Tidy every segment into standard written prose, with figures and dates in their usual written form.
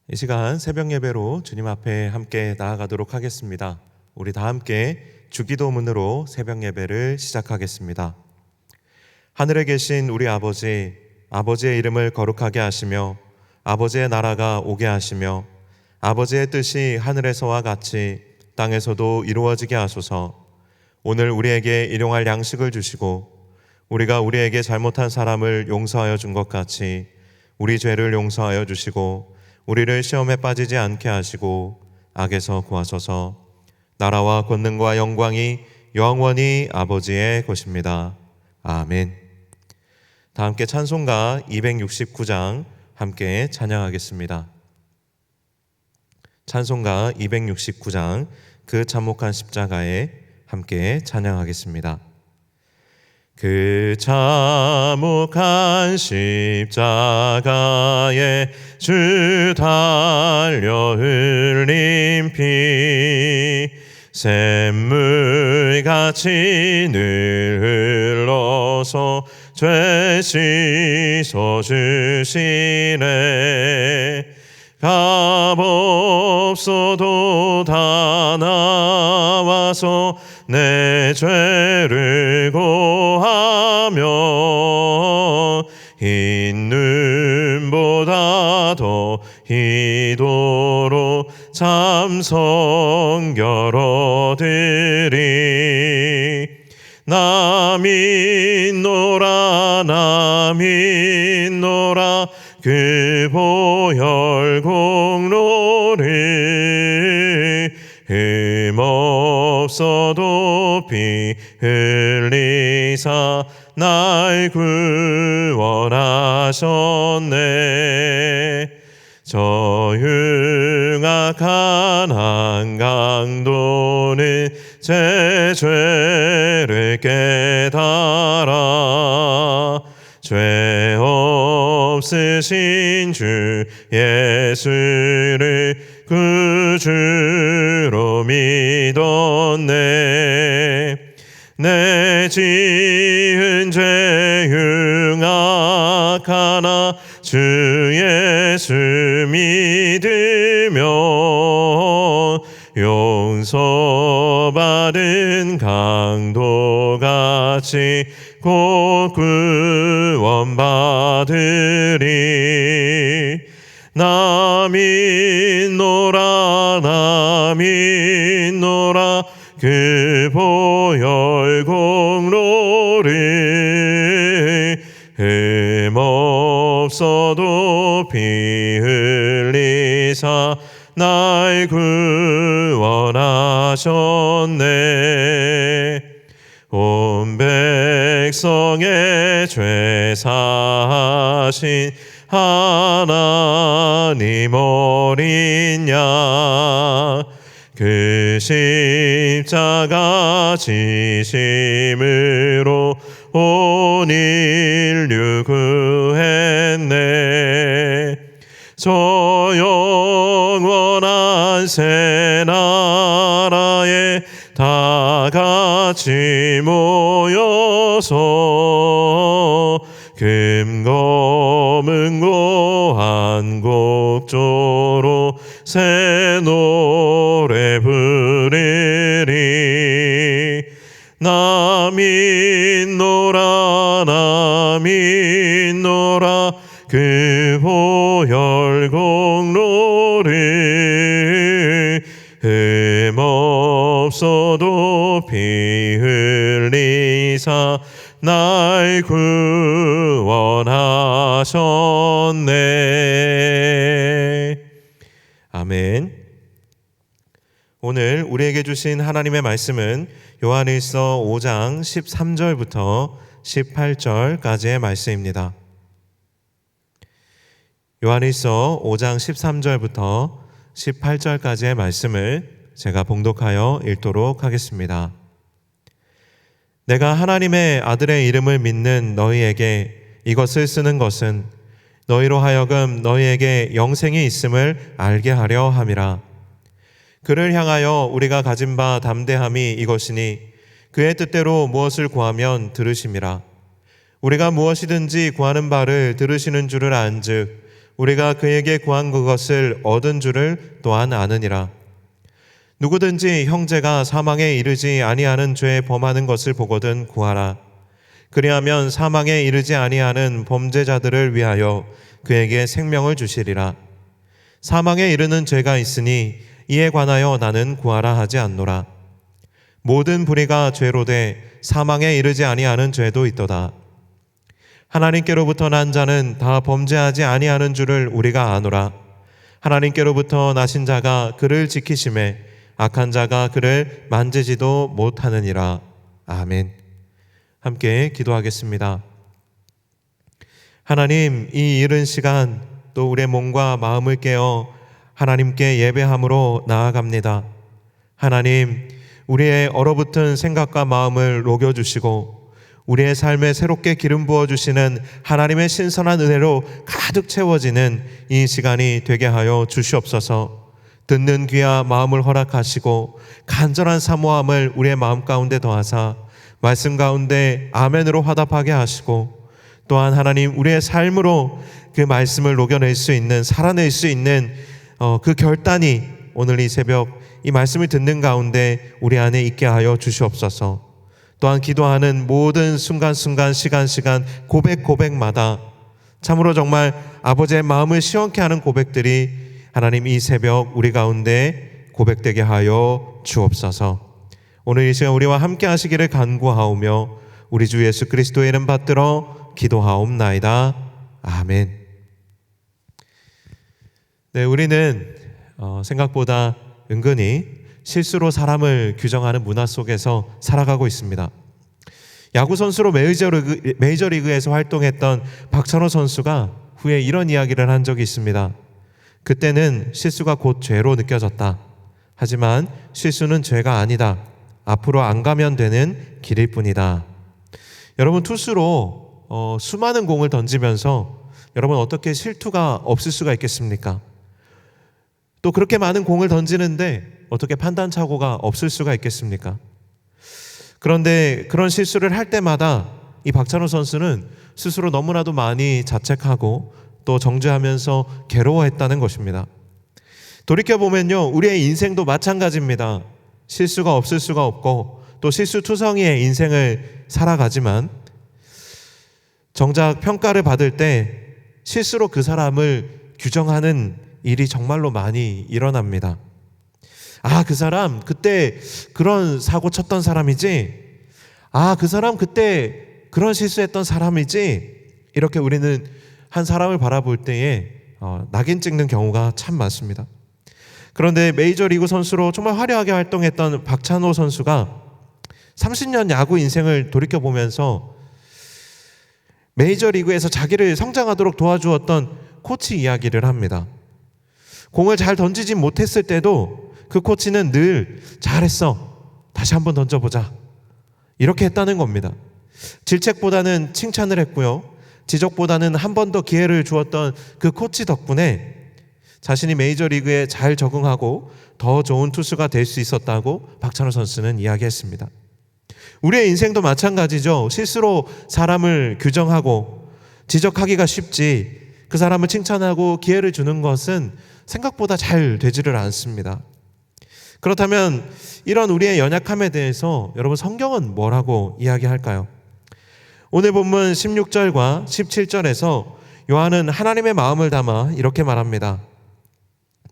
이 시간 새벽 예배로 주님 앞에 함께 나아가도록 하겠습니다. 우리 다 함께 주기도문으로 새벽 예배를 시작하겠습니다. 하늘에 계신 우리 아버지, 아버지의 이름을 거룩하게 하시며 아버지의 나라가 오게 하시며 아버지의 뜻이 하늘에서와 같이 땅에서도 이루어지게 하소서. 오늘 우리에게 일용할 양식을 주시고 우리가 우리에게 잘못한 사람을 용서하여 준 것 같이 우리 죄를 용서하여 주시고 우리를 시험에 빠지지 않게 하시고 악에서 구하소서. 나라와 권능과 영광이 영원히 아버지의 것입니다. 아멘. 다 함께 찬송가 269장 함께 찬양하겠습니다. 찬송가 269장 그 참혹한 십자가에 함께 찬양하겠습니다. 그 참혹한 십자가에 주 달려 흘린 피 샘물같이 늘 흘러서 죄 씻어주시네. 값없어도 다 나와서 내 죄를 고하며 흰 눈보다 더 희도로 참성결 얻으리. 나 믿노라 나 믿노라 그 보혈 공로를 흠없어도 피 흘리사 날 구원하셨네. 저 흉악한 한강도는 제 죄를 깨달아 죄 없으신 주 예수를 구주로 믿었네. 내 지은 죄 흉악하나 주 예수 믿으며 용서받은 강도같이 곧 구원받으리. 나 믿노라 나 믿노라 그 보혈 공로를 흠없어도 피 흘리사 날 구원하셨네. 온 백성의 죄 사하신 하나님 어린 양 그 십자가 지심으로 온 인류 구했네. 저 영원한 새 나라에 다 같이 모여서 금검은고 한곡조로 새 노래 부르리. 나 믿노라 나 믿노라 그 보혈 공로를 흠없어도 피 흘리사 날 구원하셨네. 아멘. 오늘 우리에게 주신 하나님의 말씀은 요한일서 5장 13절부터 18절까지의 말씀입니다. 요한일서 5장 13절부터 18절까지의 말씀을 제가 봉독하여 읽도록 하겠습니다. 내가 하나님의 아들의 이름을 믿는 너희에게 이것을 쓰는 것은 너희로 하여금 너희에게 영생이 있음을 알게 하려 함이라. 그를 향하여 우리가 가진 바 담대함이 이것이니 그의 뜻대로 무엇을 구하면 들으심이라. 우리가 무엇이든지 구하는 바를 들으시는 줄을 안즉 우리가 그에게 구한 그것을 얻은 줄을 또한 아느니라. 누구든지 형제가 사망에 이르지 아니하는 죄에 범하는 것을 보거든 구하라. 그리하면 사망에 이르지 아니하는 범죄자들을 위하여 그에게 생명을 주시리라. 사망에 이르는 죄가 있으니 이에 관하여 나는 구하라 하지 않노라. 모든 불의가 죄로 돼 사망에 이르지 아니하는 죄도 있도다. 하나님께로부터 난 자는 다 범죄하지 아니하는 줄을 우리가 아노라. 하나님께로부터 나신 자가 그를 지키심에 악한 자가 그를 만지지도 못하느니라. 아멘. 함께 기도하겠습니다. 하나님, 이 이른 시간 또 우리의 몸과 마음을 깨어 하나님께 예배함으로 나아갑니다. 하나님, 우리의 얼어붙은 생각과 마음을 녹여주시고 우리의 삶에 새롭게 기름 부어주시는 하나님의 신선한 은혜로 가득 채워지는 이 시간이 되게 하여 주시옵소서. 듣는 귀와 마음을 허락하시고 간절한 사모함을 우리의 마음 가운데 더하사 말씀 가운데 아멘으로 화답하게 하시고, 또한 하나님 우리의 삶으로 그 말씀을 녹여낼 수 있는, 살아낼 수 있는 그 결단이 오늘 이 새벽 이 말씀을 듣는 가운데 우리 안에 있게 하여 주시옵소서. 또한 기도하는 모든 순간순간 시간 고백마다 참으로 정말 아버지의 마음을 시원케 하는 고백들이 하나님 이 새벽 우리 가운데 고백되게 하여 주옵소서. 오늘 이 시간 우리와 함께 하시기를 간구하오며 우리 주 예수 그리스도의 이름 받들어 기도하옵나이다. 아멘. 네, 우리는 생각보다 은근히 실수로 사람을 규정하는 문화 속에서 살아가고 있습니다. 야구 선수로 메이저리그에서 활동했던 박찬호 선수가 후에 이런 이야기를 한 적이 있습니다. 그때는 실수가 곧 죄로 느껴졌다. 하지만 실수는 죄가 아니다. 앞으로 안 가면 되는 길일 뿐이다. 여러분, 투수로 수많은 공을 던지면서 여러분 어떻게 실투가 없을 수가 있겠습니까? 또 그렇게 많은 공을 던지는데 어떻게 판단착오가 없을 수가 있겠습니까? 그런데 그런 실수를 할 때마다 이 박찬호 선수는 스스로 너무나도 많이 자책하고 또 정죄하면서 괴로워했다는 것입니다. 돌이켜보면요, 우리의 인생도 마찬가지입니다. 실수가 없을 수가 없고 또 실수투성이의 인생을 살아가지만 정작 평가를 받을 때 실수로 그 사람을 규정하는 일이 정말로 많이 일어납니다. 아, 그 사람 그때 그런 사고 쳤던 사람이지. 아, 그 사람 그때 그런 실수했던 사람이지. 이렇게 우리는 한 사람을 바라볼 때에 낙인 찍는 경우가 참 많습니다. 그런데 메이저리그 선수로 정말 화려하게 활동했던 박찬호 선수가 30년 야구 인생을 돌이켜보면서 메이저리그에서 자기를 성장하도록 도와주었던 코치 이야기를 합니다. 공을 잘 던지지 못했을 때도 그 코치는 늘 잘했어, 다시 한번 던져보자, 이렇게 했다는 겁니다. 질책보다는 칭찬을 했고요, 지적보다는 한 번 더 기회를 주었던 그 코치 덕분에 자신이 메이저리그에 잘 적응하고 더 좋은 투수가 될 수 있었다고 박찬호 선수는 이야기했습니다. 우리의 인생도 마찬가지죠. 실수로 사람을 규정하고 지적하기가 쉽지 그 사람을 칭찬하고 기회를 주는 것은 생각보다 잘 되지를 않습니다. 그렇다면 이런 우리의 연약함에 대해서 여러분 성경은 뭐라고 이야기할까요? 오늘 본문 16절과 17절에서 요한은 하나님의 마음을 담아 이렇게 말합니다.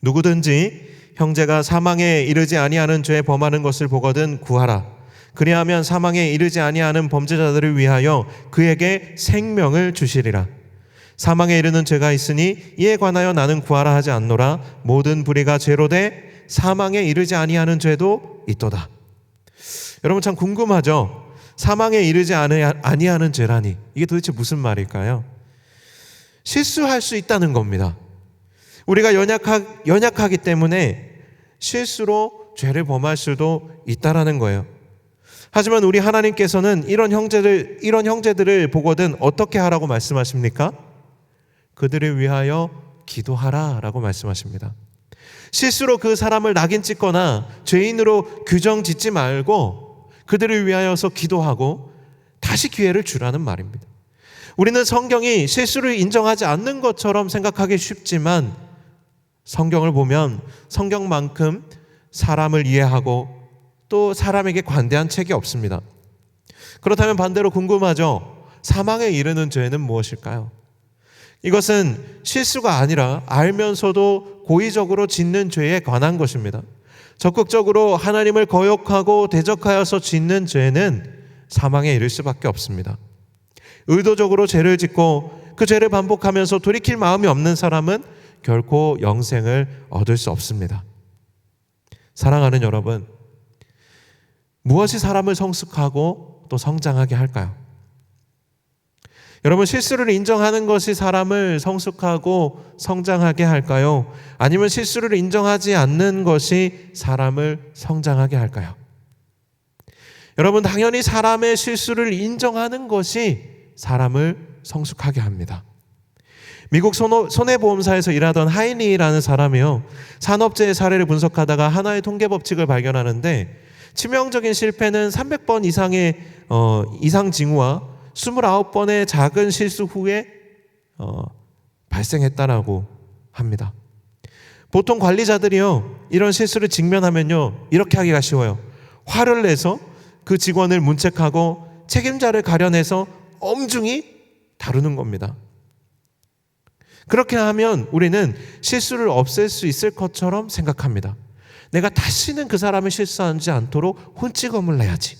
누구든지 형제가 사망에 이르지 아니하는 죄에 범하는 것을 보거든 구하라. 그리하면 사망에 이르지 아니하는 범죄자들을 위하여 그에게 생명을 주시리라. 사망에 이르는 죄가 있으니 이에 관하여 나는 구하라 하지 않노라. 모든 불의가 죄로 돼 사망에 이르지 아니하는 죄도 있도다. 여러분 참 궁금하죠? 사망에 이르지 아니하는 죄라니 이게 도대체 무슨 말일까요? 실수할 수 있다는 겁니다. 우리가 연약하기 때문에 실수로 죄를 범할 수도 있다라는 거예요. 하지만 우리 하나님께서는 이런 형제들을 보거든 어떻게 하라고 말씀하십니까? 그들을 위하여 기도하라라고 말씀하십니다. 실수로 그 사람을 낙인 찍거나 죄인으로 규정 짓지 말고 그들을 위하여서 기도하고 다시 기회를 주라는 말입니다. 우리는 성경이 실수를 인정하지 않는 것처럼 생각하기 쉽지만 성경을 보면 성경만큼 사람을 이해하고 또 사람에게 관대한 책이 없습니다. 그렇다면 반대로 궁금하죠? 사망에 이르는 죄는 무엇일까요? 이것은 실수가 아니라 알면서도 고의적으로 짓는 죄에 관한 것입니다. 적극적으로 하나님을 거역하고 대적하여서 짓는 죄는 사망에 이를 수밖에 없습니다. 의도적으로 죄를 짓고 그 죄를 반복하면서 돌이킬 마음이 없는 사람은 결코 영생을 얻을 수 없습니다. 사랑하는 여러분, 무엇이 사람을 성숙하고 또 성장하게 할까요? 여러분, 실수를 인정하는 것이 사람을 성숙하고 성장하게 할까요? 아니면 실수를 인정하지 않는 것이 사람을 성장하게 할까요? 여러분, 당연히 사람의 실수를 인정하는 것이 사람을 성숙하게 합니다. 미국 손해보험사에서 일하던 하이니라는 사람이요, 산업재해 사례를 분석하다가 하나의 통계 법칙을 발견하는데 치명적인 실패는 300번 이상의 이상 징후와 29번의 작은 실수 후에 발생했다라고 합니다. 보통 관리자들이요, 이런 실수를 직면하면요, 이렇게 하기가 쉬워요. 화를 내서 그 직원을 문책하고 책임자를 가려내서 엄중히 다루는 겁니다. 그렇게 하면 우리는 실수를 없앨 수 있을 것처럼 생각합니다. 내가 다시는 그 사람이 실수하지 않도록 혼찌검을 내야지.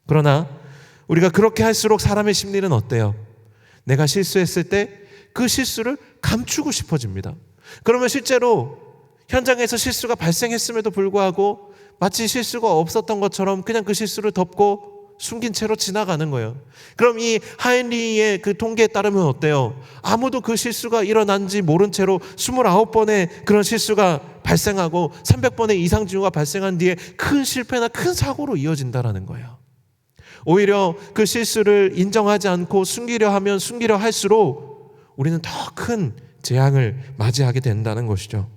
그러나 우리가 그렇게 할수록 사람의 심리는 어때요? 내가 실수했을 때 그 실수를 감추고 싶어집니다. 그러면 실제로 현장에서 실수가 발생했음에도 불구하고 마치 실수가 없었던 것처럼 그냥 그 실수를 덮고 숨긴 채로 지나가는 거예요. 그럼 이 하인리의 그 통계에 따르면 어때요? 아무도 그 실수가 일어난지 모른 채로 29번의 그런 실수가 발생하고 300번의 이상 징후가 발생한 뒤에 큰 실패나 큰 사고로 이어진다라는 거예요. 오히려 그 실수를 인정하지 않고 숨기려 하면 숨기려 할수록 우리는 더 큰 재앙을 맞이하게 된다는 것이죠.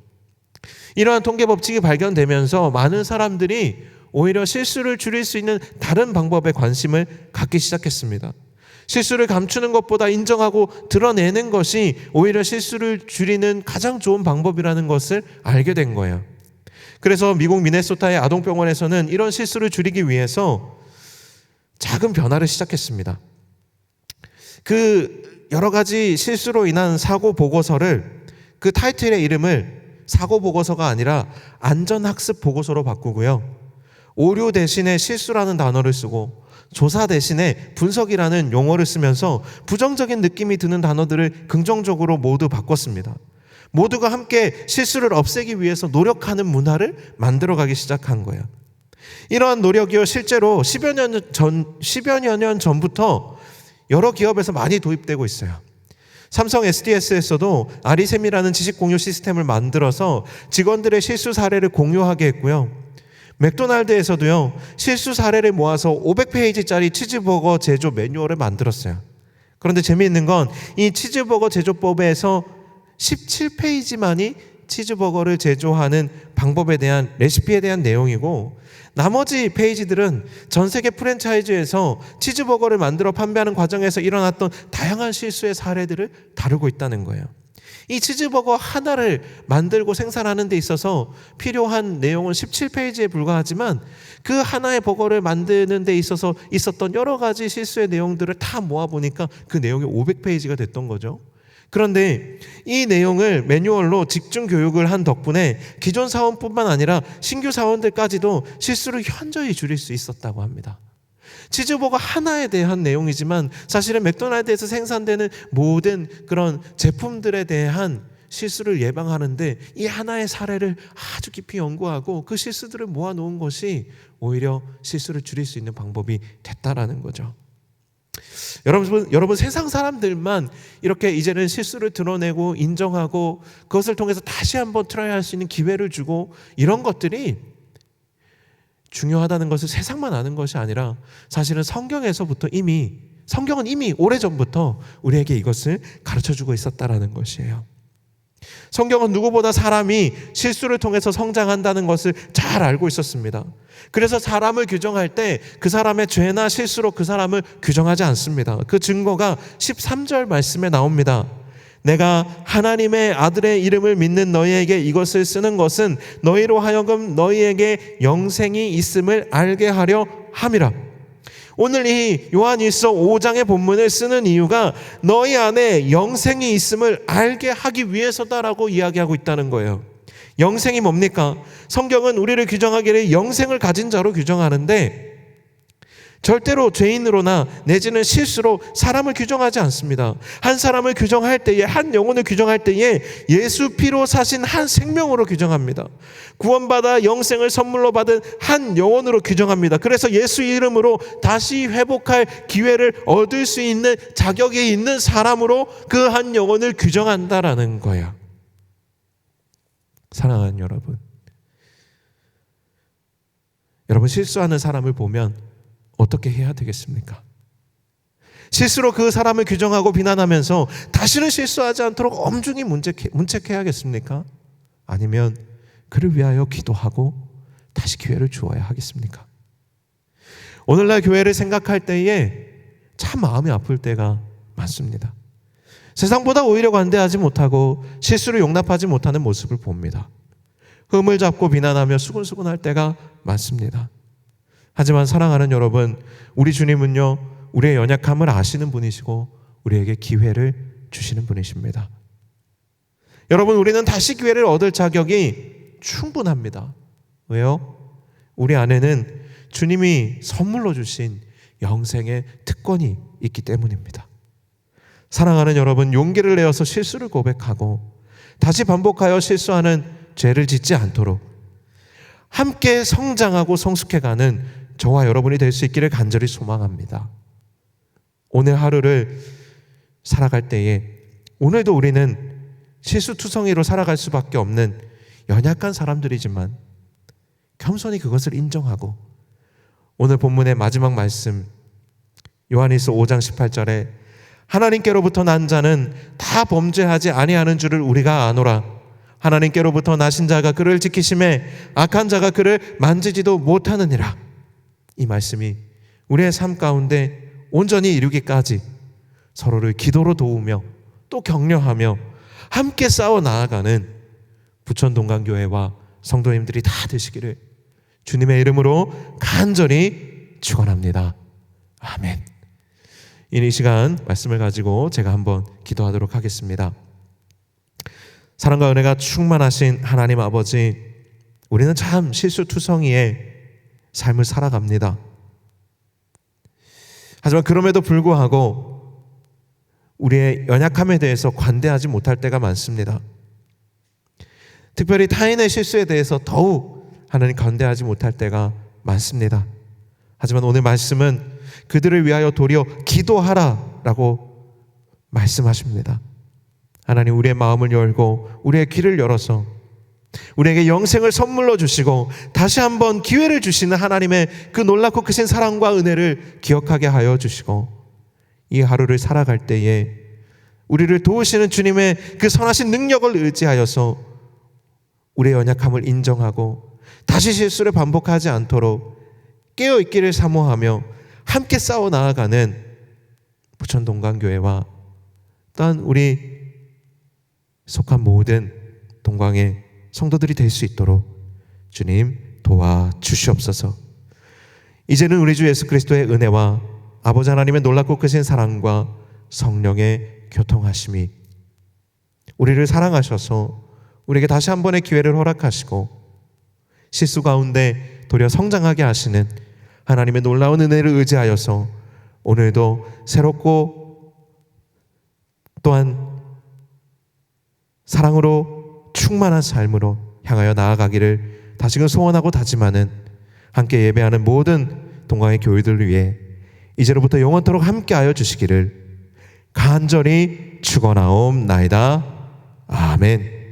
이러한 통계 법칙이 발견되면서 많은 사람들이 오히려 실수를 줄일 수 있는 다른 방법에 관심을 갖기 시작했습니다. 실수를 감추는 것보다 인정하고 드러내는 것이 오히려 실수를 줄이는 가장 좋은 방법이라는 것을 알게 된 거예요. 그래서 미국 미네소타의 아동병원에서는 이런 실수를 줄이기 위해서 작은 변화를 시작했습니다. 그 여러 가지 실수로 인한 사고 보고서를 그 타이틀의 이름을 사고 보고서가 아니라 안전학습 보고서로 바꾸고요. 오류 대신에 실수라는 단어를 쓰고 조사 대신에 분석이라는 용어를 쓰면서 부정적인 느낌이 드는 단어들을 긍정적으로 모두 바꿨습니다. 모두가 함께 실수를 없애기 위해서 노력하는 문화를 만들어가기 시작한 거예요. 이러한 노력이요, 실제로 10여 년 전부터 여러 기업에서 많이 도입되고 있어요. 삼성 SDS에서도 아리셈이라는 지식 공유 시스템을 만들어서 직원들의 실수 사례를 공유하게 했고요. 맥도날드에서도요, 실수 사례를 모아서 500페이지짜리 치즈버거 제조 매뉴얼을 만들었어요. 그런데 재미있는 건 이 치즈버거 제조법에서 17페이지만이 치즈버거를 제조하는 방법에 대한 레시피에 대한 내용이고, 나머지 페이지들은 전 세계 프랜차이즈에서 치즈버거를 만들어 판매하는 과정에서 일어났던 다양한 실수의 사례들을 다루고 있다는 거예요. 이 치즈버거 하나를 만들고 생산하는 데 있어서 필요한 내용은 17페이지에 불과하지만 그 하나의 버거를 만드는 데 있어서 있었던 여러 가지 실수의 내용들을 다 모아보니까 그 내용이 500페이지가 됐던 거죠. 그런데 이 내용을 매뉴얼로 집중 교육을 한 덕분에 기존 사원뿐만 아니라 신규 사원들까지도 실수를 현저히 줄일 수 있었다고 합니다. 치즈버거 하나에 대한 내용이지만 사실은 맥도날드에서 생산되는 모든 그런 제품들에 대한 실수를 예방하는데 이 하나의 사례를 아주 깊이 연구하고 그 실수들을 모아놓은 것이 오히려 실수를 줄일 수 있는 방법이 됐다라는 거죠. 여러분 세상 사람들만 이렇게 이제는 실수를 드러내고 인정하고 그것을 통해서 다시 한번 트라이 할 수 있는 기회를 주고 이런 것들이 중요하다는 것을 세상만 아는 것이 아니라 사실은 성경은 이미 오래전부터 우리에게 이것을 가르쳐주고 있었다라는 것이에요. 성경은 누구보다 사람이 실수를 통해서 성장한다는 것을 잘 알고 있었습니다. 그래서 사람을 규정할 때 그 사람의 죄나 실수로 그 사람을 규정하지 않습니다. 그 증거가 13절 말씀에 나옵니다. 내가 하나님의 아들의 이름을 믿는 너희에게 이것을 쓰는 것은 너희로 하여금 너희에게 영생이 있음을 알게 하려 함이라. 오늘 이 요한일서 5장의 본문을 쓰는 이유가 너희 안에 영생이 있음을 알게 하기 위해서다라고 이야기하고 있다는 거예요. 영생이 뭡니까? 성경은 우리를 규정하기를 영생을 가진 자로 규정하는데 절대로 죄인으로나 내지는 실수로 사람을 규정하지 않습니다. 한 사람을 규정할 때에, 한 영혼을 규정할 때에 예수 피로 사신 한 생명으로 규정합니다. 구원받아 영생을 선물로 받은 한 영혼으로 규정합니다. 그래서 예수 이름으로 다시 회복할 기회를 얻을 수 있는 자격이 있는 사람으로 그 한 영혼을 규정한다라는 거예요. 사랑하는 여러분, 여러분 실수하는 사람을 보면 어떻게 해야 되겠습니까? 실수로 그 사람을 규정하고 비난하면서 다시는 실수하지 않도록 엄중히 문책해야겠습니까? 아니면 그를 위하여 기도하고 다시 기회를 주어야 하겠습니까? 오늘날 교회를 생각할 때에 참 마음이 아플 때가 많습니다. 세상보다 오히려 관대하지 못하고 실수를 용납하지 못하는 모습을 봅니다. 흠을 잡고 비난하며 수근수근할 때가 많습니다. 하지만 사랑하는 여러분, 우리 주님은요, 우리의 연약함을 아시는 분이시고 우리에게 기회를 주시는 분이십니다. 여러분, 우리는 다시 기회를 얻을 자격이 충분합니다. 왜요? 우리 안에는 주님이 선물로 주신 영생의 특권이 있기 때문입니다. 사랑하는 여러분, 용기를 내어서 실수를 고백하고 다시 반복하여 실수하는 죄를 짓지 않도록 함께 성장하고 성숙해가는 저와 여러분이 될 수 있기를 간절히 소망합니다. 오늘 하루를 살아갈 때에 오늘도 우리는 실수투성이로 살아갈 수밖에 없는 연약한 사람들이지만 겸손히 그것을 인정하고 오늘 본문의 마지막 말씀 요한일서 5장 18절에 하나님께로부터 난 자는 다 범죄하지 아니하는 줄을 우리가 아노라. 하나님께로부터 나신 자가 그를 지키심에 악한 자가 그를 만지지도 못하느니라. 이 말씀이 우리의 삶 가운데 온전히 이루기까지 서로를 기도로 도우며 또 격려하며 함께 싸워 나아가는 부천동강교회와 성도님들이 다 되시기를 주님의 이름으로 간절히 축원합니다. 아멘. 이 시간 말씀을 가지고 제가 한번 기도하도록 하겠습니다. 사랑과 은혜가 충만하신 하나님 아버지, 우리는 참 실수투성이의 삶을 살아갑니다. 하지만 그럼에도 불구하고 우리의 연약함에 대해서 관대하지 못할 때가 많습니다. 특별히 타인의 실수에 대해서 더욱 하나님 관대하지 못할 때가 많습니다. 하지만 오늘 말씀은 그들을 위하여 도리어 기도하라라고 말씀하십니다. 하나님, 우리의 마음을 열고 우리의 귀를 열어서 우리에게 영생을 선물로 주시고 다시 한번 기회를 주시는 하나님의 그 놀랍고 크신 사랑과 은혜를 기억하게 하여 주시고 이 하루를 살아갈 때에 우리를 도우시는 주님의 그 선하신 능력을 의지하여서 우리의 연약함을 인정하고 다시 실수를 반복하지 않도록 깨어있기를 사모하며 함께 싸워 나아가는 부천동강교회와 또한 우리 속한 모든 동광의 성도들이 될 수 있도록 주님 도와주시옵소서. 이제는 우리 주 예수 그리스도의 은혜와 아버지 하나님의 놀랍고 크신 사랑과 성령의 교통하심이 우리를 사랑하셔서 우리에게 다시 한 번의 기회를 허락하시고 실수 가운데 도리어 성장하게 하시는 하나님의 놀라운 은혜를 의지하여서 오늘도 새롭고 또한 사랑으로 충만한 삶으로 향하여 나아가기를 다시금 소원하고 다짐하는 함께 예배하는 모든 동광의 교회들을 위해 이제로부터 영원토록 함께하여 주시기를 간절히 축원하옵나이다. 아멘.